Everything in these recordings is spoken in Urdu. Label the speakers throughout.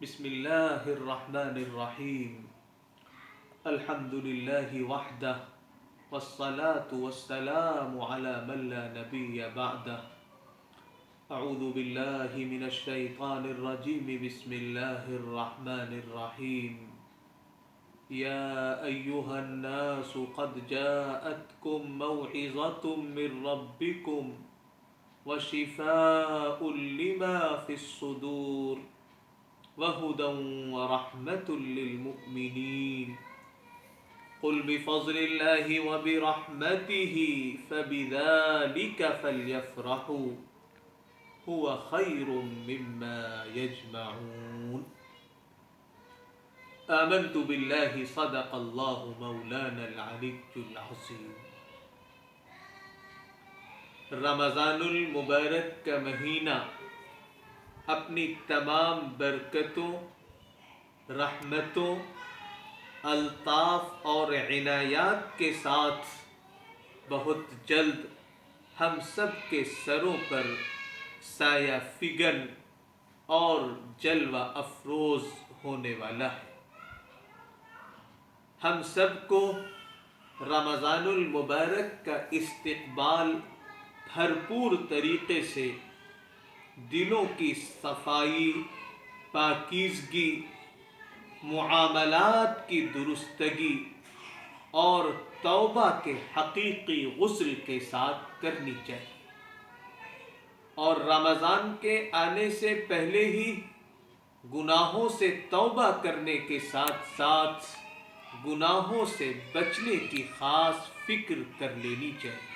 Speaker 1: بسم اللہ الرحمن الرحیم الحمد للہ وحدہ والصلاة والسلام على من لا نبی بعدہ اعوذ باللہ من الشیطان الرجیم بسم اللہ الرحمن الرحیم یا ایہا الناس قد جاءتکم موعظة من ربکم وشفاء لما في الصدور وَهُدًى وَرَحْمَةٌ لِّلْمُؤْمِنِينَ قُلْ بِفَضْلِ اللَّهِ وَبِرَحْمَتِهِ فَبِذَلِكَ فَلْيَفْرَحُوا هُوَ خَيْرٌ مِّمَّا يَجْمَعُونَ آمنت باللہ صدق اللہ مولانا العلی العظیم۔ رمضان المبارک کا مہینہ اپنی تمام برکتوں، رحمتوں، الطاف اور عنایات کے ساتھ بہت جلد ہم سب کے سروں پر سایہ فگن اور جلوہ افروز ہونے والا ہے۔ ہم سب کو رمضان المبارک کا استقبال بھرپور طریقے سے دلوں کی صفائی، پاکیزگی، معاملات کی درستگی اور توبہ کے حقیقی غسل کے ساتھ کرنی چاہیے، اور رمضان کے آنے سے پہلے ہی گناہوں سے توبہ کرنے کے ساتھ ساتھ گناہوں سے بچنے کی خاص فکر کر لینی چاہیے،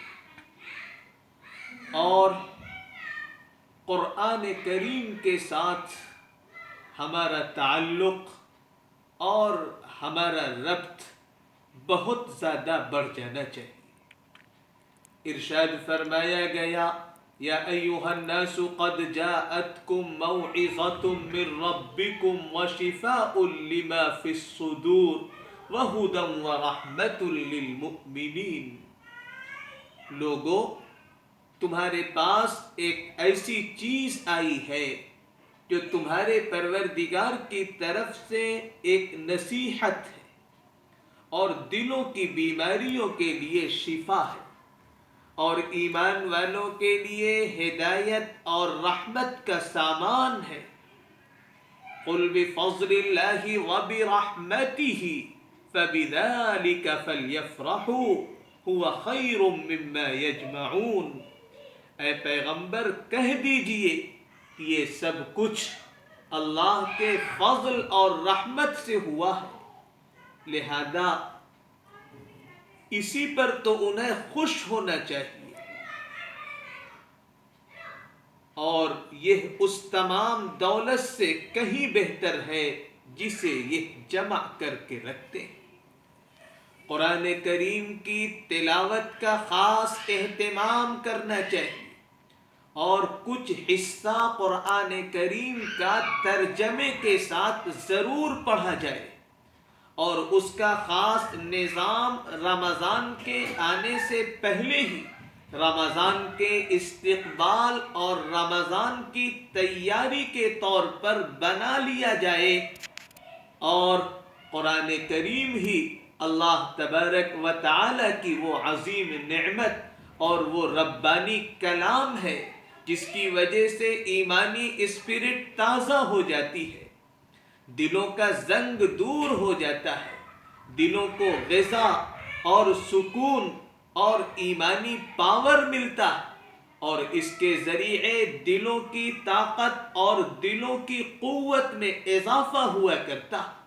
Speaker 1: اور قرآن کریم کے ساتھ ہمارا تعلق اور ہمارا ربط بہت زیادہ بڑھ جانا چاہیے۔ ارشاد فرمایا گیا یا ایھا الناس قد جاءتکم موعظۃ من ربکم وشفاء لما فی الصدور وہدی ورحمۃ للمؤمنین۔ لوگو، تمہارے پاس ایک ایسی چیز آئی ہے جو تمہارے پروردگار کی طرف سے ایک نصیحت ہے اور دلوں کی بیماریوں کے لیے شفا ہے، اور ایمان والوں کے لیے ہدایت اور رحمت کا سامان ہے۔ قل بفضل اللہ وبرحمتہ فبذلک فلیفرحوا هو خیر مما یجمعون۔ اے پیغمبر کہہ دیجئے کہ یہ سب کچھ اللہ کے فضل اور رحمت سے ہوا ہے، لہذا اسی پر تو انہیں خوش ہونا چاہیے، اور یہ اس تمام دولت سے کہیں بہتر ہے جسے یہ جمع کر کے رکھتے ہیں۔ قرآن کریم کی تلاوت کا خاص اہتمام کرنا چاہیے، اور کچھ حصہ قرآن کریم کا ترجمے کے ساتھ ضرور پڑھا جائے، اور اس کا خاص نظام رمضان کے آنے سے پہلے ہی رمضان کے استقبال اور رمضان کی تیاری کے طور پر بنا لیا جائے، اور قرآن کریم ہی اللہ تبارک و تعالی کی وہ عظیم نعمت اور وہ ربانی کلام ہے جس کی وجہ سے ایمانی اسپرٹ تازہ ہو جاتی ہے، دلوں کا زنگ دور ہو جاتا ہے، دلوں کو غذا اور سکون اور ایمانی پاور ملتا ہے، اور اس کے ذریعے دلوں کی طاقت اور دلوں کی قوت میں اضافہ ہوا کرتا ہے۔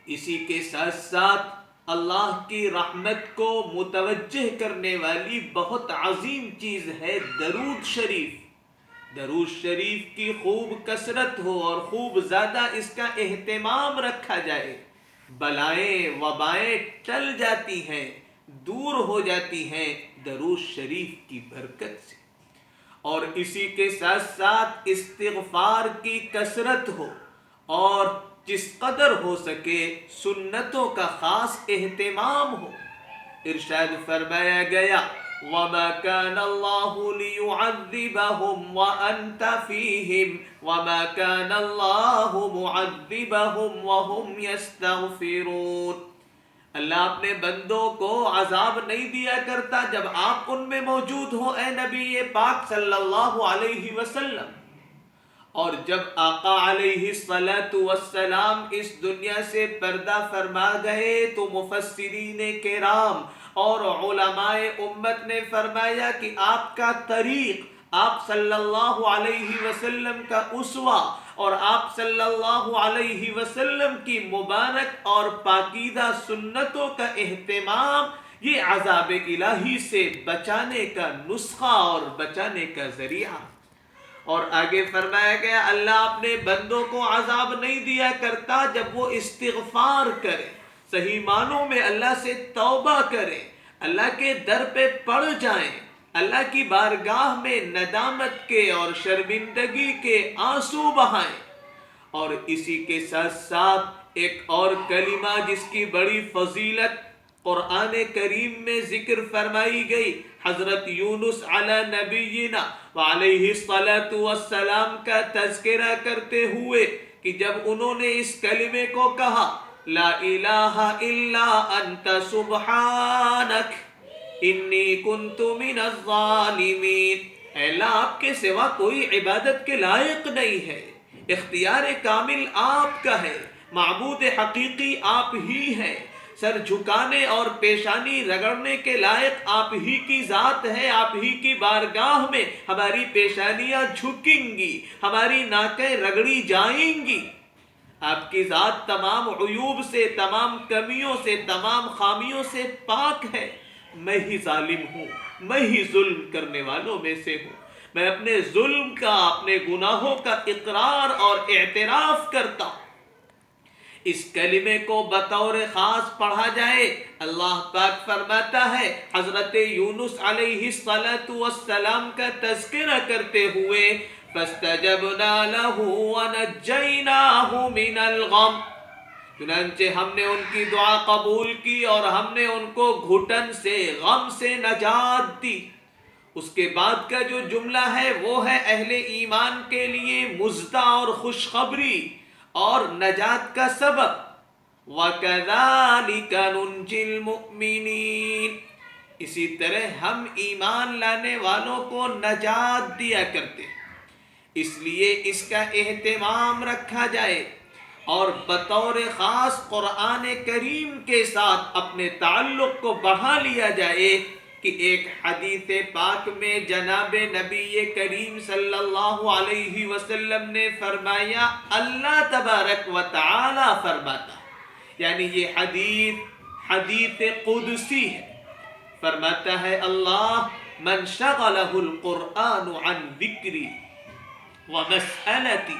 Speaker 1: اسی کے ساتھ ساتھ اللہ کی رحمت کو متوجہ کرنے والی بہت عظیم چیز ہے درود شریف۔ درود شریف کی خوب کثرت ہو اور خوب زیادہ اس کا اہتمام رکھا جائے، بلائیں وبائیں ٹل جاتی ہیں، دور ہو جاتی ہیں درود شریف کی برکت سے۔ اور اسی کے ساتھ ساتھ استغفار کی کثرت ہو، اور جس قدر ہو سکے سنتوں کا خاص اہتمام ہو۔ ارشاد فرمایا گیا وَمَا كَانَ اللَّهُ لِيُعَذِّبَهُمْ وَأَنْتَ فِيهِمْ وَمَا كَانَ اللَّهُ مُعَذِّبَهُمْ وَهُمْ يَسْتَغْفِرُونَ۔ اللہ اپنے بندوں کو عذاب نہیں دیا کرتا جب آپ ان میں موجود ہو اے نبی پاک صلی اللہ علیہ وسلم، اور جب آقا علیہ الصلوۃ والسلام اس دنیا سے پردہ فرما گئے تو مفسرین کرام اور علماء امت نے فرمایا کہ آپ کا طریق، آپ صلی اللہ علیہ وسلم کا اسوہ اور آپ صلی اللہ علیہ وسلم کی مبارک اور پاکیزہ سنتوں کا اہتمام یہ عذاب الہی سے بچانے کا نسخہ اور بچانے کا ذریعہ۔ اور آگے فرمایا گیا اللہ اپنے بندوں کو عذاب نہیں دیا کرتا جب وہ استغفار کرے، صحیح معنوں میں اللہ سے توبہ کرے، اللہ کے در پہ پڑ جائیں، اللہ کی بارگاہ میں ندامت کے اور شرمندگی کے آنسو بہائیں۔ اور اسی کے ساتھ ساتھ ایک اور کلمہ جس کی بڑی فضیلت قرآن کریم میں ذکر فرمائی گئی، حضرت یونس علی نبینا وعلیہ الصلاۃ والسلام کا تذکرہ کرتے ہوئے کہ جب انہوں نے اس کلمے کو کہا لا الہ الا انت سبحانک انی کنت من الظالمین، اے اللہ آپ کے سوا کوئی عبادت کے لائق نہیں ہے، اختیار کامل آپ کا ہے، معبود حقیقی آپ ہی ہیں، سر جھکانے اور پیشانی رگڑنے کے لائق آپ ہی کی ذات ہے، آپ ہی کی بارگاہ میں ہماری پیشانیاں جھکیں گی، ہماری ناکیں رگڑی جائیں گی۔ آپ کی ذات تمام عیوب سے، تمام کمیوں سے، تمام خامیوں سے پاک ہے، میں ہی ظالم ہوں، میں ہی ظلم کرنے والوں میں سے ہوں، میں اپنے ظلم کا، اپنے گناہوں کا اقرار اور اعتراف کرتا ہوں۔ اس کلمے کو بطور خاص پڑھا جائے، اللہ پاک فرماتا ہے حضرت یونس علیہ الصلاۃ والسلام کا تذکرہ کرتے ہوئے فَاسْتَجَبْنَا لَهُ وَنَجَّيْنَاهُ مِنَ الْغَمِّ، چنانچہ ہم نے ان کی دعا قبول کی اور ہم نے ان کو گھٹن سے، غم سے نجات دی۔ اس کے بعد کا جو جملہ ہے وہ ہے اہل ایمان کے لیے مژدہ اور خوشخبری اور نجات کا سبب، وَكَذَلِكَ نُنْجِي الْمُؤْمِنِينَ، اسی طرح ہم ایمان لانے والوں کو نجات دیا کرتے ہیں۔ اس لیے اس کا اہتمام رکھا جائے اور بطور خاص قرآن کریم کے ساتھ اپنے تعلق کو بڑھا لیا جائے کہ ایک حدیث پاک میں جناب نبی کریم صلی اللہ علیہ وسلم نے فرمایا، اللہ تبارک و تعالی فرماتا ہے، یعنی یہ حدیث قدسی ہے، فرماتا ہے اللہ من شغلہ القرآن عن ذکری ومسألتی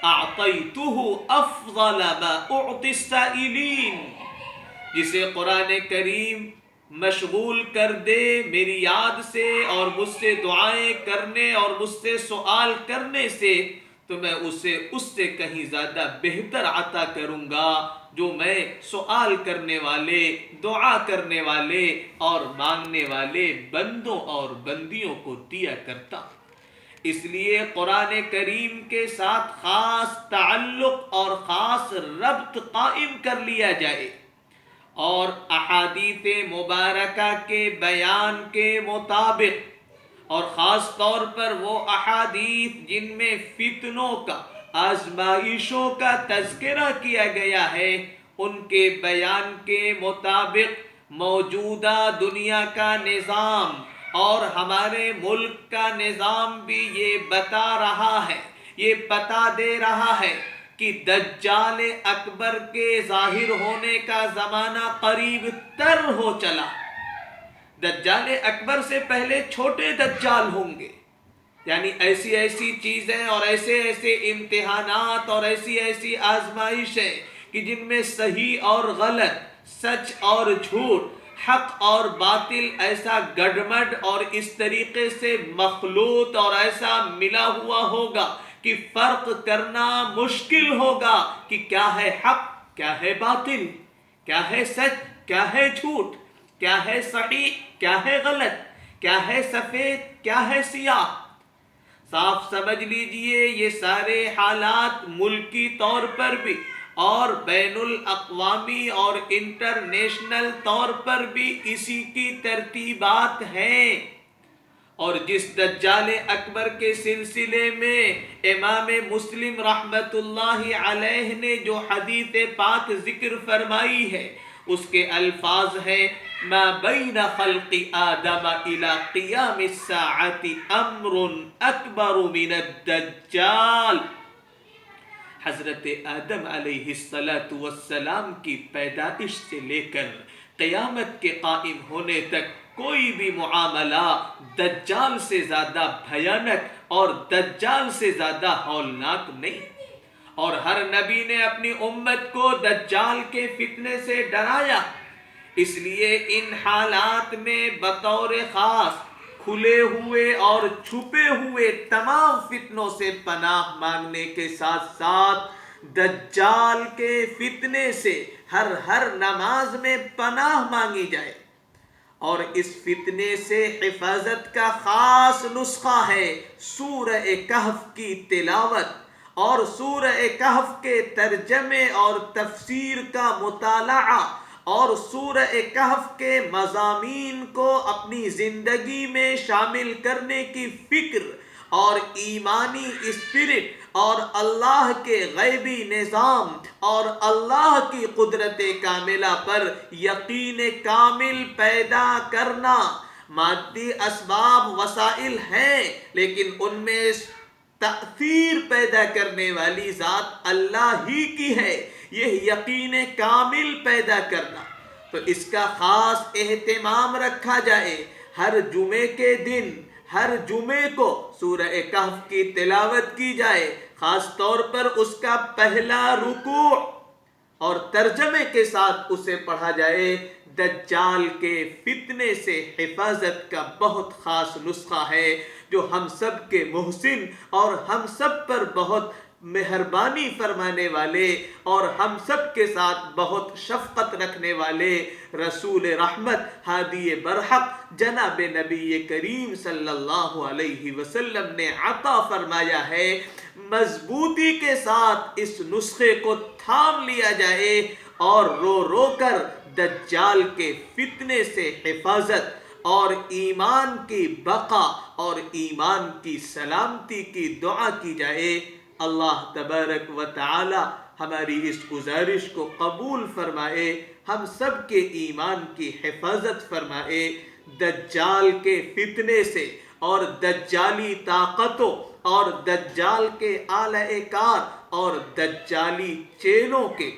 Speaker 1: اعطیتہ افضل ما اعطی السائلین، جسے قرآن کریم مشغول کر دے میری یاد سے اور مجھ سے دعائیں کرنے اور مجھ سے سوال کرنے سے، تو میں اسے اس سے کہیں زیادہ بہتر عطا کروں گا جو میں سوال کرنے والے، دعا کرنے والے اور مانگنے والے بندوں اور بندیوں کو دیا کرتا۔ اس لیے قرآن کریم کے ساتھ خاص تعلق اور خاص ربط قائم کر لیا جائے اور احادیث مبارکہ کے بیان کے مطابق، اور خاص طور پر وہ احادیث جن میں فتنوں کا، آزمائشوں کا تذکرہ کیا گیا ہے، ان کے بیان کے مطابق موجودہ دنیا کا نظام اور ہمارے ملک کا نظام بھی یہ بتا رہا ہے، یہ بتا دے رہا ہے کہ دجال اکبر کے ظاہر ہونے کا زمانہ قریب تر ہو چلا۔ دجال اکبر سے پہلے چھوٹے دجال ہوں گے، یعنی ایسی ایسی چیزیں اور ایسے ایسے امتحانات اور ایسی ایسی آزمائشیں کہ جن میں صحیح اور غلط، سچ اور جھوٹ، حق اور باطل ایسا گڈمڈ اور اس طریقے سے مخلوط اور ایسا ملا ہوا ہوگا کہ فرق کرنا مشکل ہوگا کہ کیا ہے حق، کیا ہے باطل، کیا ہے سچ، کیا ہے جھوٹ، کیا ہے صحیح، کیا ہے غلط، کیا ہے سفید، کیا ہے سیاہ. صاف سمجھ لیجئے یہ سارے حالات ملکی طور پر بھی اور بین الاقوامی اور انٹرنیشنل طور پر بھی اسی کی ترتیبات ہیں. اور جس دجال اکبر کے سلسلے میں امام مسلم رحمت اللہ علیہ نے جو حدیث پاک ذکر فرمائی ہے اس کے الفاظ ہیں ما بین خلق آدم الى قیام الساعة امر اکبر من الدجال. حضرت آدم علیہ السلام کی پیدائش سے لے کر قیامت کے قائم ہونے تک کوئی بھی معاملہ دجال سے زیادہ بھیانک اور دجال سے زیادہ ہولناک نہیں. اور ہر نبی نے اپنی امت کو دجال کے فتنے سے ڈرایا. اس لیے ان حالات میں بطور خاص کھلے ہوئے اور چھپے ہوئے تمام فتنوں سے پناہ مانگنے کے ساتھ ساتھ دجال کے فتنے سے ہر نماز میں پناہ مانگی جائے. اور اس فتنے سے حفاظت کا خاص نسخہ ہے سورہ کہف کی تلاوت اور سورہ کہف کے ترجمے اور تفسیر کا مطالعہ اور سورہ کہف کے مضامین کو اپنی زندگی میں شامل کرنے کی فکر اور ایمانی اسپرٹ اور اللہ کے غیبی نظام اور اللہ کی قدرت کاملہ پر یقین کامل پیدا کرنا. مادی اسباب وسائل ہیں لیکن ان میں تأثیر پیدا کرنے والی ذات اللہ ہی کی ہے. یہ یقین کامل پیدا کرنا تو اس کا خاص اہتمام رکھا جائے. ہر جمعے کے دن ہر جمعے کو سورہ کہف کی تلاوت کی جائے. خاص طور پر اس کا پہلا رکوع اور ترجمے کے ساتھ اسے پڑھا جائے. دجال کے فتنے سے حفاظت کا بہت خاص نسخہ ہے جو ہم سب کے محسن اور ہم سب پر بہت مہربانی فرمانے والے اور ہم سب کے ساتھ بہت شفقت رکھنے والے رسول رحمت ہادی برحق جناب نبی کریم صلی اللہ علیہ وسلم نے عطا فرمایا ہے. مضبوطی کے ساتھ اس نسخے کو تھام لیا جائے اور رو رو کر دجال کے فتنے سے حفاظت اور ایمان کی بقا اور ایمان کی سلامتی کی دعا کی جائے. اللہ تبارک و تعالی ہماری اس گزارش کو قبول فرمائے، ہم سب کے ایمان کی حفاظت فرمائے. دجال کے فتنے سے اور دجالی طاقتوں اور دجال کے آلہ کار اور دجالی چیلوں کے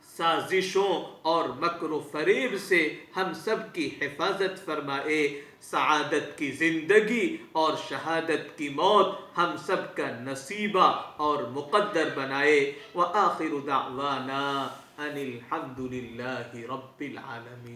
Speaker 1: سازشوں اور مکر و فریب سے ہم سب کی حفاظت فرمائے. سعادت کی زندگی اور شہادت کی موت ہم سب کا نصیبہ اور مقدر بنائے. وآخر دعوانا ان الحمد للہ رب العالمین.